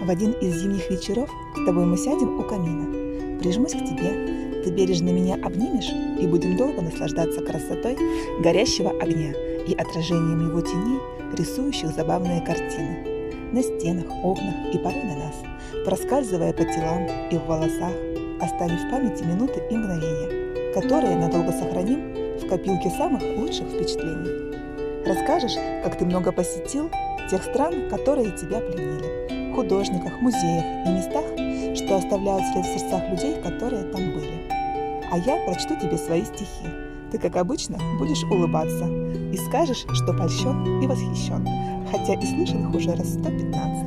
В один из зимних вечеров с тобой мы сядем у камина. Прижмусь к тебе, ты бережно меня обнимешь, и будем долго наслаждаться красотой горящего огня и отражением его теней, рисующих забавные картины. На стенах, окнах и порой на нас, проскальзывая по телам и в волосах, оставив в памяти минуты и мгновения, которые надолго сохраним в копилке самых лучших впечатлений. Расскажешь, как ты много посетил тех стран, которые тебя пленили, художниках, музеях и местах, что оставляют след в сердцах людей, которые там были. А я прочту тебе свои стихи. Ты, как обычно, будешь улыбаться и скажешь, что польщен и восхищен, хотя и слышал их уже раз 115.